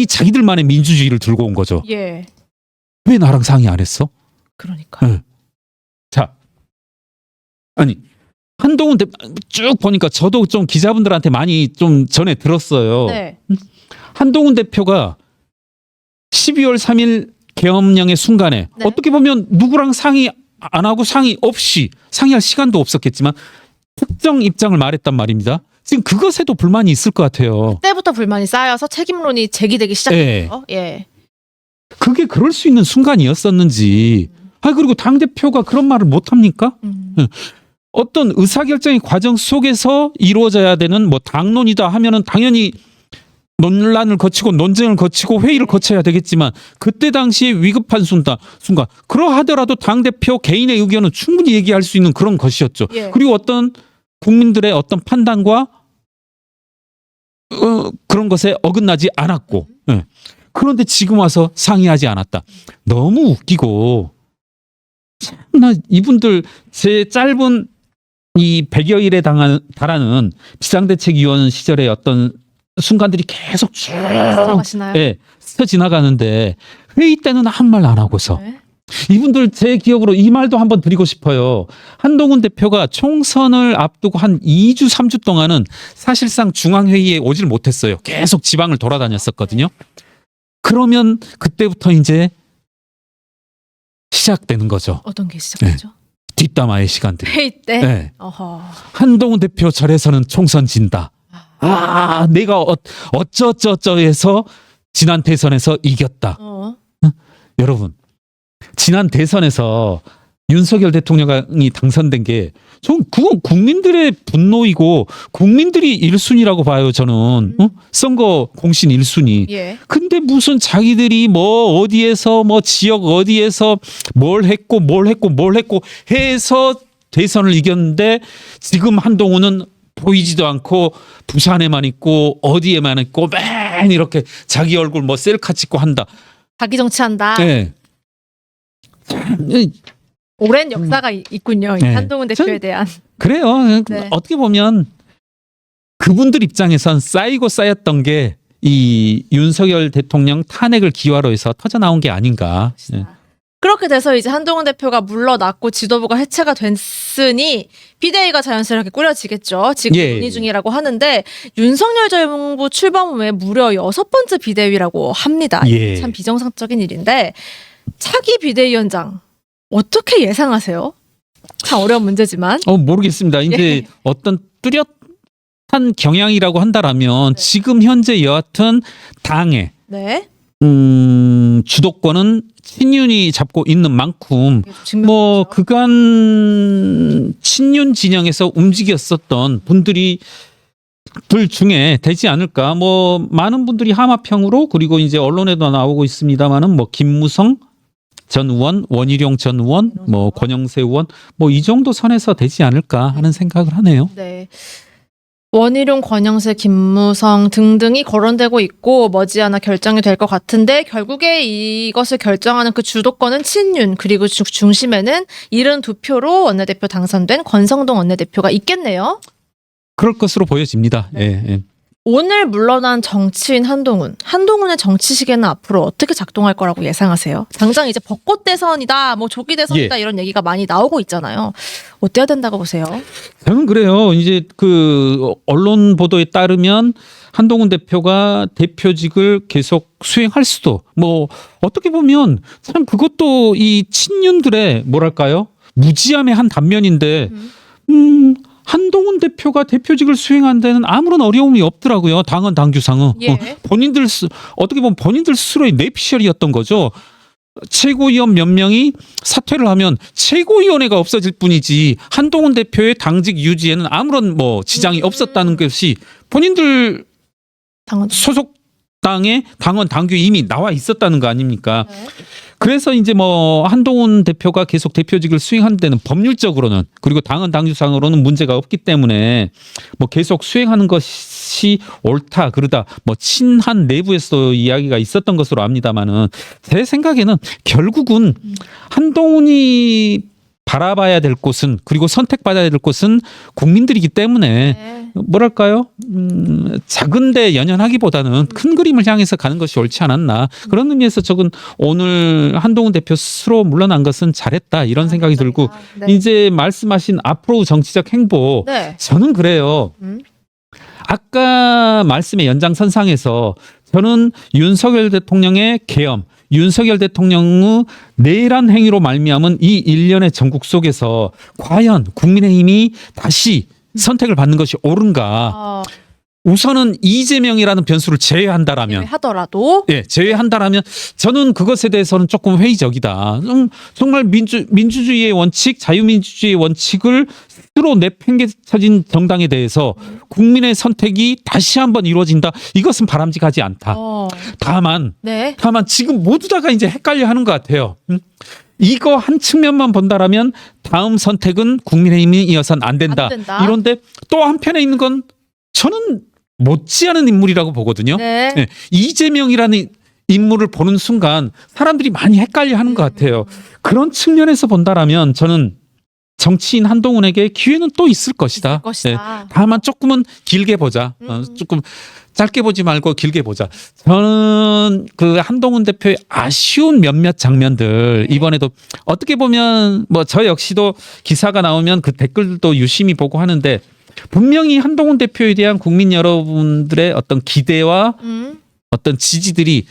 자기들만의 민주주의를 들고 온 거죠. 왜 나랑 상의 안 했어? 그러니까. 자, 아니, 한동훈 대표 쭉 보니까 저도 좀 기자분들한테 많이 좀 전에 들었어요. 한동훈 대표가 12월 3일 계엄령의 순간에 어떻게 보면 누구랑 상의 안 하고 상의 없이 상의할 시간도 없었겠지만 특정 입장을 말했단 말입니다. 지금 그것에도 불만이 있을 것 같아요. 그때부터 불만이 쌓여서 책임론이 제기되기 시작했죠. 예. 그게 그럴 수 있는 순간이었었는지. 그리고 당대표가 그런 말을 못합니까? 어떤 의사결정의 과정 속에서 이루어져야 되는 뭐 당론이다 하면은 당연히 논란을 거치고 논쟁을 거치고 회의를 거쳐야 되겠지만 그때 당시에 위급한 순간 그러하더라도 당대표 개인의 의견은 충분히 얘기할 수 있는 그런 것이었죠. 예. 그리고 어떤 국민들의 어떤 판단과 그런 것에 어긋나지 않았고 그런데 지금 와서 상의하지 않았다. 너무 웃기고 참나 이분들 제 짧은 이 100여일에 달하는 비상대책위원 시절의 어떤 순간들이 계속 쭉 하시나요? 스쳐 지나가는데 회의 때는 아무 말 안 하고서 네. 이분들 제 기억으로 이 말도 한번 드리고 싶어요. 한동훈 대표가 총선을 앞두고 한 2주 3주 동안은 사실상 중앙회의에 오질 못했어요. 계속 지방을 돌아다녔었거든요. 그러면 그때부터 이제 시작되는 거죠. 어떤 게 시작되죠? 뒷담화의 시간들이. 회의 때? 네. 어허. 한동훈 대표 절에서는 총선 진다. 내가 어쩌저쩌 해서 지난 대선에서 이겼다. 여러분, 지난 대선에서 윤석열 대통령이 당선된 게 전 그건 국민들의 분노이고 국민들이 1순위라고 봐요. 저는 선거 공신 1순위. 예. 근데 무슨 자기들이 뭐 어디에서 뭐 지역 어디에서 뭘 했고 해서 대선을 이겼는데 지금 한동훈은 보이지도 않고 부산에만 있고 어디에만 있고 맨 이렇게 자기 얼굴 뭐 셀카 찍고 한다. 자기 정치한다. 네. 오랜 역사가 있군요. 네. 한동훈 대표에 대한. 그래요. 네. 어떻게 보면 그분들 입장에선 쌓이고 쌓였던 게 이 윤석열 대통령 탄핵을 기화로 해서 터져 나온 게 아닌가. 네. 그렇게 돼서 이제 한동훈 대표가 물러났고 지도부가 해체가 됐으니 비대위가 자연스럽게 꾸려지겠죠. 지금 논의 중이라고 하는데 윤석열 정부 출범 후에 무려 6번째 비대위라고 합니다. 예. 참 비정상적인 일인데 차기 비대위원장 어떻게 예상하세요? 참 어려운 문제지만. 모르겠습니다. 이제 어떤 뚜렷한 경향이라고 한다라면 네. 지금 현재 여하튼 당의 네. 주도권은 친윤이 잡고 있는 만큼 증명되죠. 뭐 그간 친윤 진영에서 움직였었던 분들이 들 중에 되지 않을까. 뭐 많은 분들이 하마평으로 그리고 이제 언론에도 나오고 있습니다만은 뭐 김무성 전 의원, 원희룡 전 의원, 뭐 권영세 의원 뭐 이 정도 선에서 되지 않을까 하는 생각을 하네요. 네. 원희룡, 권영세, 김무성 등등이 거론되고 있고 머지않아 결정이 될 것 같은데 결국에 이것을 결정하는 그 주도권은 친윤 그리고 중심에는 72표로 원내대표 당선된 권성동 원내대표가 있겠네요. 그럴 것으로 보여집니다. 네. 예. 오늘 물러난 정치인 한동훈의 정치 시계는 앞으로 어떻게 작동할 거라고 예상하세요? 당장 이제 벚꽃 대선이다, 뭐 조기 대선이다 이런 얘기가 많이 나오고 있잖아요. 어때야 된다고 보세요? 저는 그래요. 이제 그 언론 보도에 따르면 한동훈 대표가 대표직을 계속 수행할 수도 뭐 어떻게 보면 참 그것도 이 친윤들의 뭐랄까요? 무지함의 한 단면인데 한동훈 대표가 대표직을 수행하는 데는 아무런 어려움이 없더라고요. 당헌 당규상은. 예. 어떻게 보면 본인들 스스로의 뇌피셜이었던 거죠. 최고위원 몇 명이 사퇴를 하면 최고위원회가 없어질 뿐이지 한동훈 대표의 당직 유지에는 아무런 뭐 지장이 없었다는 것이 본인들 당헌. 소속 당의 당헌 당규 이미 나와 있었다는 거 아닙니까? 네. 그래서 이제 뭐 한동훈 대표가 계속 대표직을 수행하는 데는 법률적으로는 그리고 당헌 당규상으로는 문제가 없기 때문에 뭐 계속 수행하는 것이 옳다 그러다 뭐 친한 내부에서 이야기가 있었던 것으로 압니다마는 제 생각에는 결국은 한동훈이 바라봐야 될 곳은 그리고 선택받아야 될 곳은 국민들이기 때문에 네. 뭐랄까요? 작은데 연연하기보다는 큰 그림을 향해서 가는 것이 옳지 않았나. 그런 의미에서 저건 오늘 한동훈 대표 스스로 물러난 것은 잘했다 이런 생각이 들고 네. 이제 말씀하신 앞으로 정치적 행보 네. 저는 그래요. 아까 말씀의 연장선상에서 저는 윤석열 대통령의 계엄 윤석열 대통령의 내란 행위로 말미암은 이 일련의 전국 속에서 과연 국민의힘이 다시 선택을 받는 것이 옳은가? 우선은 이재명이라는 변수를 제외한다라면, 하더라도 예, 제외한다라면 저는 그것에 대해서는 조금 회의적이다. 정말 민주주의의 원칙, 자유민주주의의 원칙을 스스로 내팽개쳐진 정당에 대해서 국민의 선택이 다시 한번 이루어진다. 이것은 바람직하지 않다. 다만 지금 모두 다가 이제 헷갈려하는 것 같아요. 이거 한 측면만 본다라면 다음 선택은 국민의힘이 이어선 안 된다. 이런데 또 한편에 있는 건 저는 못지않은 인물이라고 보거든요. 네, 이재명이라는 인물을 보는 순간 사람들이 많이 헷갈려하는 것 같아요. 그런 측면에서 본다라면 저는 정치인 한동훈에게 기회는 또 있을 것이다. 네, 다만 조금은 길게 보자. 조금 짧게 보지 말고 길게 보자. 저는 그 한동훈 대표의 아쉬운 몇몇 장면들 이번에도 어떻게 보면 뭐 저 역시도 기사가 나오면 그 댓글도 유심히 보고 하는데 분명히 한동훈 대표에 대한 국민 여러분들의 어떤 기대와 어떤 지지들이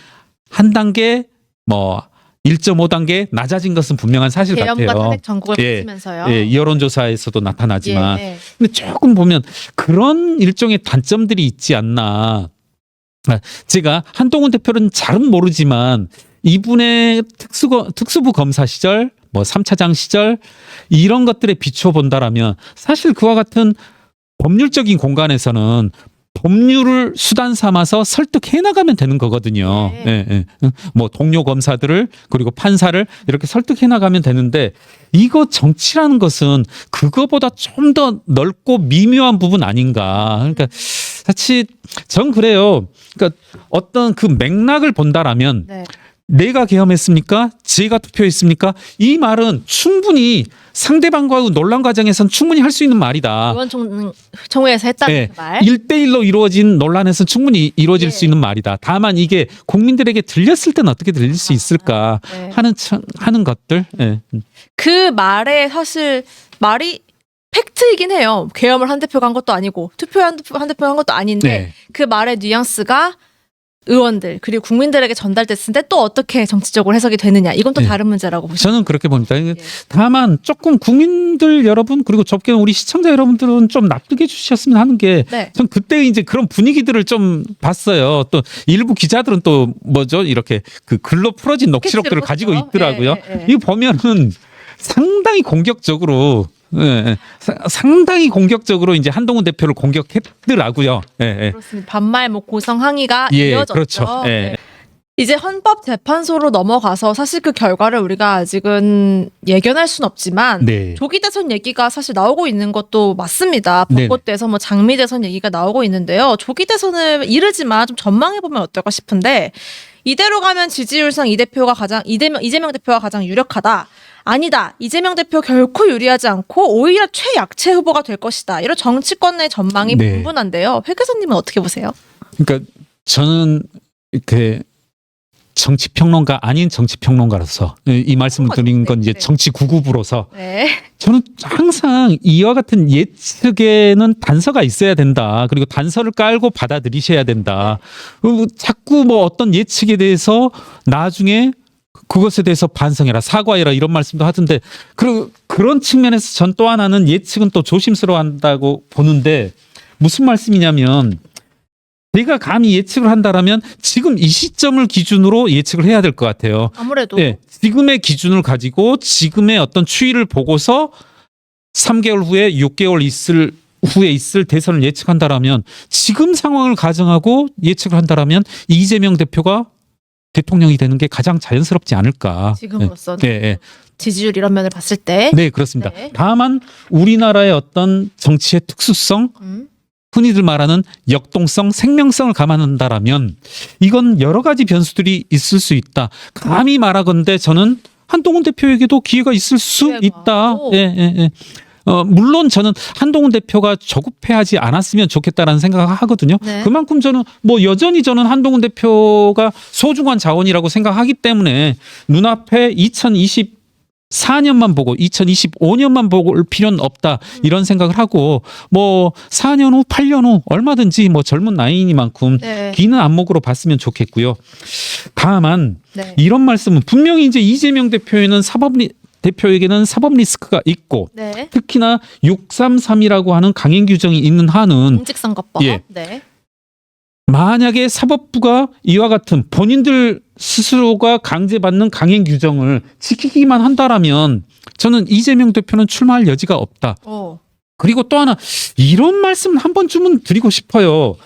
한 단계 뭐 1.5단계 낮아진 것은 분명한 사실 같아요. 계엄과 탄핵 전국을 거치면서요. 예, 여론조사에서도 나타나지만 근데 조금 보면 그런 일종의 단점들이 있지 않나. 제가 한동훈 대표는 잘은 모르지만 이분의 특수부 검사 시절 뭐 3차장 시절 이런 것들에 비추어 본다라면 사실 그와 같은 법률적인 공간에서는 법률을 수단 삼아서 설득해 나가면 되는 거거든요. 뭐 동료 검사들을 그리고 판사를 이렇게 설득해 나가면 되는데 이거 정치라는 것은 그거보다 좀 더 넓고 미묘한 부분 아닌가. 그러니까 사실 전 그래요. 그러니까 어떤 그 맥락을 본다라면 내가 계엄했습니까? 제가 투표했습니까? 이 말은 충분히 상대방과의 논란 과정에서는 충분히 할 수 있는 말이다. 의원총회에서 했다는 말. 1대1로 이루어진 논란에서는 충분히 이루어질 수 있는 말이다. 다만 이게 국민들에게 들렸을 때는 어떻게 들릴 수 있을까 하는 것들. 그 말에 사실 말이 팩트이긴 해요. 계엄을 한 대표가 한 것도 아니고 투표 한 대표가 한 것도 아닌데 그 말의 뉘앙스가 의원들 그리고 국민들에게 전달됐을 때 또 어떻게 정치적으로 해석이 되느냐 이건 또 다른 문제라고 보시죠. 저는 그렇게 봅니다. 다만 조금 국민들 여러분 그리고 좁게는 우리 시청자 여러분들은 좀 납득해 주셨으면 하는 게 전 그때 이제 그런 분위기들을 좀 봤어요. 또 일부 기자들은 또 뭐죠 이렇게 그 글로 풀어진 녹취록들을 가지고 있더라고요. 이거 보면은 상당히 공격적으로. 상당히 공격적으로 이제 한동훈 대표를 공격했더라고요. 그렇습니다. 반말 뭐 고성 항의가 이어졌죠. 그렇죠. 이제 헌법재판소로 넘어가서 사실 그 결과를 우리가 아직은 예견할 수는 없지만 조기 대선 얘기가 사실 나오고 있는 것도 맞습니다. 벚꽃 대선, 뭐 장미 대선 얘기가 나오고 있는데요. 조기 대선을 이르지만 좀 전망해 보면 어떨까 싶은데 이대로 가면 지지율상 이재명 대표가 가장 유력하다. 아니다. 이재명 대표 결코 유리하지 않고 오히려 최약체 후보가 될 것이다. 이런 정치권 내 전망이 분분한데요. 회 교수님은 어떻게 보세요? 그러니까 저는 그 정치평론가 아닌 정치평론가로서 이 말씀을 드린 건 이제 정치 구급으로서 저는 항상 이와 같은 예측에는 단서가 있어야 된다. 그리고 단서를 깔고 받아들이셔야 된다. 자꾸 뭐 어떤 예측에 대해서 나중에 그것에 대해서 반성해라, 사과해라 이런 말씀도 하던데 그런 측면에서 전 또 하나는 예측은 또 조심스러워한다고 보는데 무슨 말씀이냐면 내가 감히 예측을 한다라면 지금 이 시점을 기준으로 예측을 해야 될 것 같아요. 아무래도 지금의 기준을 가지고 지금의 어떤 추이를 보고서 3개월 후에 6개월 후에 있을 대선을 예측한다라면 지금 상황을 가정하고 예측을 한다라면 이재명 대표가 대통령이 되는 게 가장 자연스럽지 않을까. 지금으로서는 지지율 이런 면을 봤을 때. 네, 그렇습니다. 다만 우리나라의 어떤 정치의 특수성, 흔히들 말하는 역동성, 생명성을 감안한다라면 이건 여러 가지 변수들이 있을 수 있다. 감히 말하건대 저는 한동훈 대표에게도 기회가 있을 수 있다. 물론 저는 한동훈 대표가 조급해하지 않았으면 좋겠다라는 생각을 하거든요. 그만큼 저는 뭐 여전히 저는 한동훈 대표가 소중한 자원이라고 생각하기 때문에 눈앞에 4년만 보고 2025년만 볼 필요는 없다 이런 생각을 하고 뭐 4년 후 8년 후 얼마든지 뭐 젊은 나이니만큼 네. 기는 안목으로 봤으면 좋겠고요. 다만 네. 이런 말씀은 분명히 이제 이재명 대표에게는 사법 리스크가 있고 네. 특히나 633이라고 하는 강행 규정이 있는 한은 공직선거법. 예. 네. 만약에 사법부가 이와 같은 본인들 스스로가 강제받는 강행 규정을 지키기만 한다라면 저는 이재명 대표는 출마할 여지가 없다. 어. 그리고 또 하나 이런 말씀 한 번쯤은 드리고 싶어요.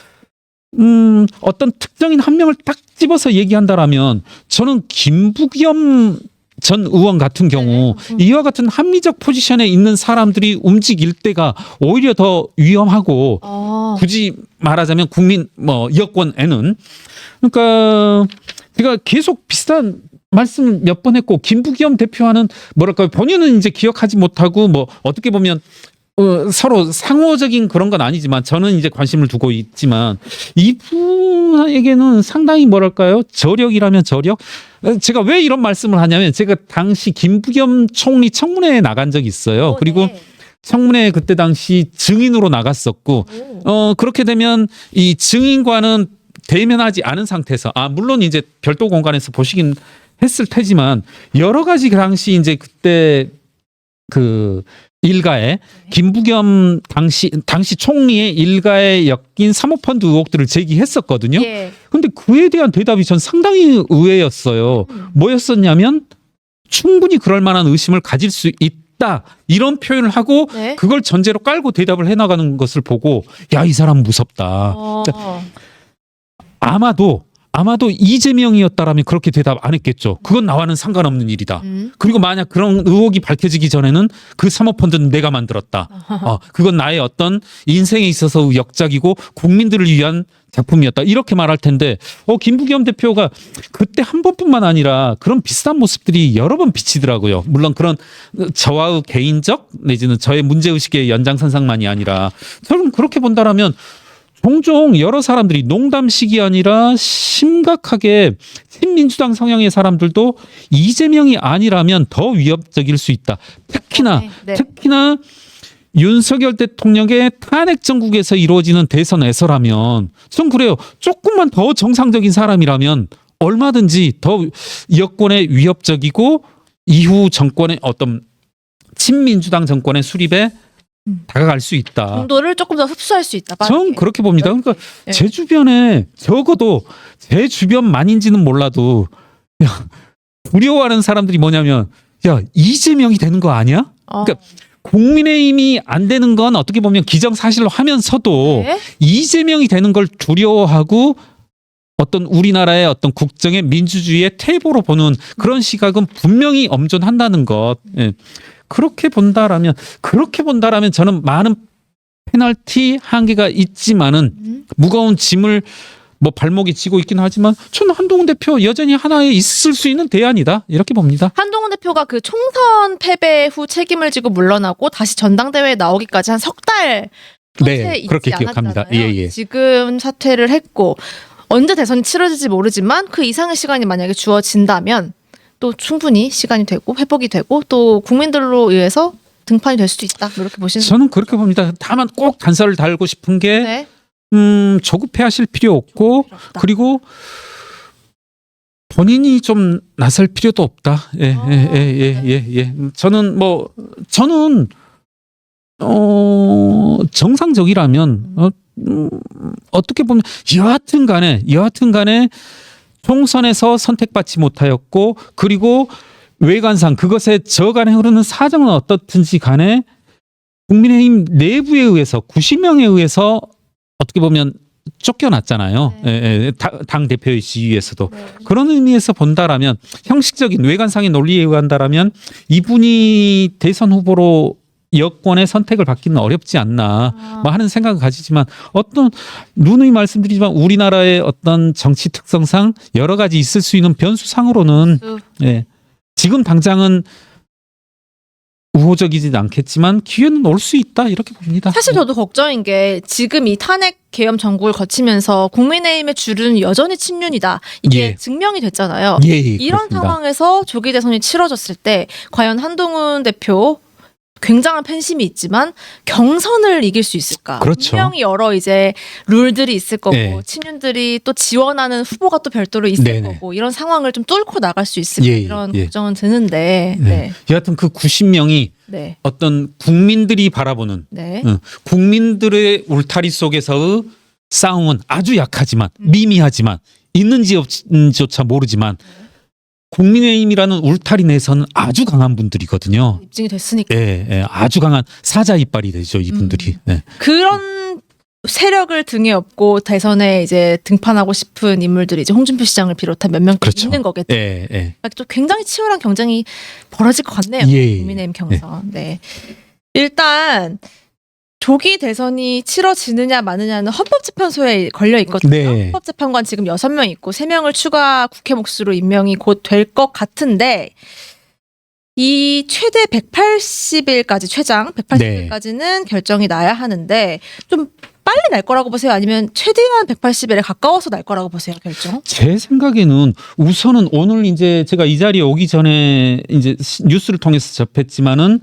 어떤 특정인 한 명을 딱 집어서 얘기한다라면 저는 김부겸 전 의원 같은 경우 이와 같은 합리적 포지션에 있는 사람들이 움직일 때가 오히려 더 위험하고 굳이 말하자면 국민 뭐 여권에는 그러니까 제가 계속 비슷한 말씀 몇 번 했고 김부겸 대표와는 뭐랄까요 본인은 이제 기억하지 못하고 뭐 어떻게 보면 서로 상호적인 그런 건 아니지만 저는 이제 관심을 두고 있지만 이분에게는 상당히 뭐랄까요 저력이라면 저력. 제가 왜 이런 말씀을 하냐면 제가 당시 김부겸 총리 청문회에 나간 적이 있어요. 그리고 네. 청문회 그때 당시 증인으로 나갔었고 그렇게 되면 이 증인과는 대면하지 않은 상태에서 물론 이제 별도 공간에서 보시긴 했을 테지만 여러 가지 그 당시 이제 그때 그 일가에 김부겸 당시 총리의 일가에 엮인 사모펀드 의혹들을 제기했었거든요. 예. 근데 그에 대한 대답이 전 상당히 의외였어요. 뭐였었냐면 충분히 그럴 만한 의심을 가질 수 있다. 이런 표현을 하고 네. 그걸 전제로 깔고 대답을 해나가는 것을 보고 야, 이 사람 무섭다. 아마도 이재명이었다라면 그렇게 대답 안 했겠죠. 그건 나와는 상관없는 일이다. 그리고 만약 그런 의혹이 밝혀지기 전에는 그 사모펀드는 내가 만들었다. 그건 나의 어떤 인생에 있어서 역작이고 국민들을 위한 작품이었다. 이렇게 말할 텐데 김부겸 대표가 그때 한 번뿐만 아니라 그런 비슷한 모습들이 여러 번 비치더라고요. 물론 그런 저와의 개인적 내지는 저의 문제의식의 연장선상만이 아니라 저는 그렇게 본다라면 종종 여러 사람들이 농담식이 아니라 심각하게 친민주당 성향의 사람들도 이재명이 아니라면 더 위협적일 수 있다. 특히나 윤석열 대통령의 탄핵 정국에서 이루어지는 대선에서라면 전 그래요. 조금만 더 정상적인 사람이라면 얼마든지 더 여권에 위협적이고 이후 정권의 어떤 친민주당 정권의 수립에 다가갈 수 있다. 정도를 조금 더 흡수할 수 있다. 전 그렇게 봅니다. 그러니까 네. 제 주변에 적어도 제 주변만인지는 몰라도 두려워하는 사람들이 뭐냐면 이재명이 되는 거 아니야? 그러니까 국민의힘이 안 되는 건 어떻게 보면 기정사실로 하면서도 네. 이재명이 되는 걸 두려워하고 어떤 우리나라의 어떤 국정의 민주주의의 퇴보로 보는 그런 시각은 분명히 엄존한다는 것. 예. 그렇게 본다라면 저는 많은 페널티 한계가 있지만은 무거운 짐을 뭐 발목에 쥐고 있긴 하지만 저는 한동훈 대표 여전히 하나에 있을 수 있는 대안이다 이렇게 봅니다. 한동훈 대표가 그 총선 패배 후 책임을 지고 물러나고 다시 전당대회에 나오기까지 한 석 달 네, 그렇게 기억합니다. 예. 지금 사퇴를 했고 언제 대선이 치러질지 모르지만 그 이상의 시간이 만약에 주어진다면 또 충분히 시간이 되고 회복이 되고 또 국민들로 의해서 등판이 될 수도 있다. 이렇게 보시는 저는 그렇게 봅니다. 다만 꼭 단서를 달고 싶은 게 네. 조급해하실 필요 없고 그리고 본인이 좀 나설 필요도 없다. 예. 저는 정상적이라면 어떻게 보면 여하튼 간에 총선에서 선택받지 못하였고 그리고 외관상 그것에 저간에 흐르는 사정은 어떻든지 간에 국민의힘 내부에 의해서 90명에 의해서 어떻게 보면 쫓겨났잖아요. 네. 당 대표의 지위에서도. 그런 의미에서 본다라면 형식적인 외관상의 논리에 의한다라면 이분이 대선 후보로 여권의 선택을 받기는 어렵지 않나 뭐 하는 생각을 가지지만 어떤 누누이 말씀드리지만 우리나라의 어떤 정치 특성상 여러 가지 있을 수 있는 변수상으로는 지금 당장은 우호적이진 않겠지만 기회는 올 수 있다 이렇게 봅니다. 사실 저도 걱정인 게 지금 이 탄핵 계엄 정국을 거치면서 국민의힘의 줄은 여전히 친윤이다. 이게 예. 증명이 됐잖아요. 예, 이런 그렇습니다. 상황에서 조기 대선이 치러졌을 때 과연 한동훈 대표 굉장한 팬심이 있지만 경선을 이길 수 있을까? 그렇죠. 분명히 여러 이제 룰들이 있을 거고 네. 친윤들이 또 지원하는 후보가 또 별도로 있을 네네. 거고 이런 상황을 좀 뚫고 나갈 수 있을까 예, 이런 예. 걱정은 드는데 네. 여하튼 그 90명이 네. 어떤 국민들이 바라보는 네. 국민들의 울타리 속에서의 싸움은 아주 약하지만 미미하지만 있는지 없는지조차 모르지만 국민의힘이라는 울타리 내에서는 아주 강한 분들이거든요. 입증이 됐으니까. 예, 아주 강한 사자 이빨이 되죠, 이분들이. 네. 그런 세력을 등에 업고 대선에 이제 등판하고 싶은 인물들이 이제 홍준표 시장을 비롯한 몇 명 그렇죠. 있는 거겠죠. 예, 예. 그러니까 또 굉장히 치열한 경쟁이 벌어질 것 같네요. 예. 국민의힘 경선. 네. 일단 조기 대선이 치러지느냐 마느냐는 헌법재판소에 걸려 있거든요. 네. 헌법재판관 지금 6명 있고 3명을 추가 국회 몫으로 임명이 곧 될 것 같은데 이 최대 180일까지 최장 180일까지는 결정이 나야 하는데 좀 빨리 날 거라고 보세요? 아니면 최대한 180일에 가까워서 날 거라고 보세요? 결정? 제 생각에는 우선은 오늘 이제 제가 이 자리에 오기 전에 이제 뉴스를 통해서 접했지만은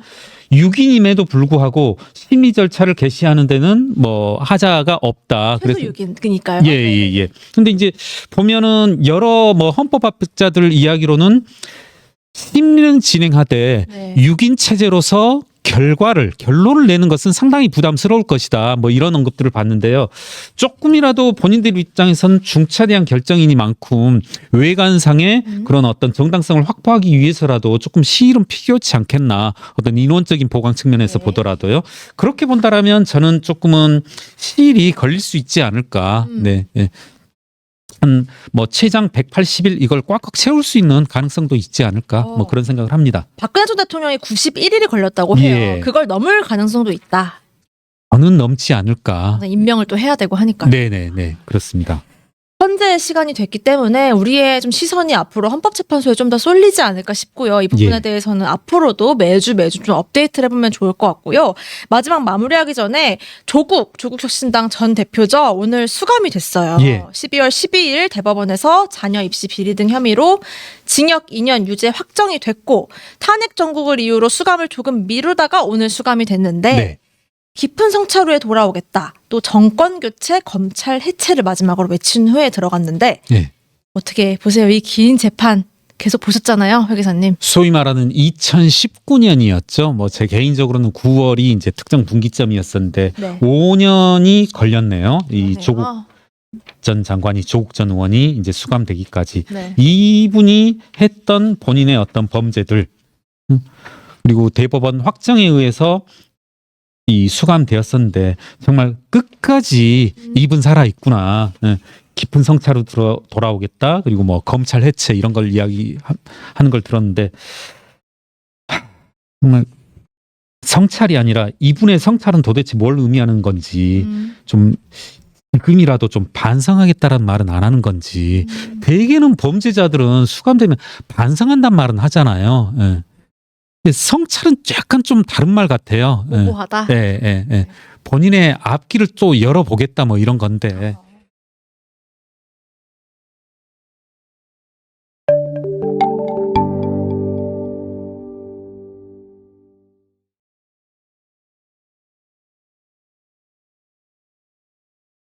6인임에도 불구하고 심의 절차를 개시하는 데는 뭐 하자가 없다. 최소 6인 그니까요. 예, 예, 예. 근데 이제 보면은 여러 뭐 헌법학자들 이야기로는 심리는 진행하되 네. 6인 체제로서 결론을 내는 것은 상당히 부담스러울 것이다. 뭐 이런 언급들을 봤는데요. 조금이라도 본인들 입장에선 중차대한 결정이니만큼 외관상의 그런 어떤 정당성을 확보하기 위해서라도 조금 시일은 필요치 않겠나. 어떤 인원적인 보강 측면에서 네. 보더라도요. 그렇게 본다라면 저는 조금은 시일이 걸릴 수 있지 않을까. 네. 네. 한 뭐 최장 180일 이걸 꽉꽉 채울 수 있는 가능성도 있지 않을까. 뭐 그런 생각을 합니다. 박근혜 전 대통령이 91일이 걸렸다고 해요. 예. 그걸 넘을 가능성도 있다. 저는 넘지 않을까. 임명을 또 해야 되고 하니까. 네네네 그렇습니다. 현재 시간이 됐기 때문에 우리의 좀 시선이 앞으로 헌법재판소에 좀 더 쏠리지 않을까 싶고요. 이 부분에 예. 대해서는 앞으로도 매주 좀 업데이트를 해보면 좋을 것 같고요. 마지막 마무리하기 전에 조국혁신당 전 대표죠. 오늘 수감이 됐어요. 예. 12월 12일 대법원에서 자녀 입시 비리 등 혐의로 징역 2년 유죄 확정이 됐고 탄핵 정국을 이유로 수감을 조금 미루다가 오늘 수감이 됐는데 네. 깊은 성찰 후에 돌아오겠다. 또 정권 교체, 검찰 해체를 마지막으로 외친 후에 들어갔는데 네. 어떻게 보세요? 이 긴 재판 계속 보셨잖아요, 회 기사님. 소위 말하는 2019년이었죠. 뭐 제 개인적으로는 9월이 이제 특정 분기점이었었는데 네. 5년이 걸렸네요. 이 그러네요. 조국 전 장관이 조국 전 의원이 이제 수감되기까지 네. 이분이 했던 본인의 어떤 범죄들 그리고 대법원 확정에 의해서 이 수감되었었는데 정말 끝까지 이분 살아 있구나. 예. 깊은 성찰로 돌아오겠다. 그리고 뭐 검찰 해체 이런 걸 이야기하는 걸 들었는데 정말 성찰이 아니라 이분의 성찰은 도대체 뭘 의미하는 건지 좀 지금이라도 좀 반성하겠다라는 말은 안 하는 건지 대개는 범죄자들은 수감되면 반성한단 말은 하잖아요. 예. 성찰은 약간 좀 다른 말 같아요. 모호하다. 예, 예, 예. 본인의 앞길을 또 열어보겠다 뭐 이런 건데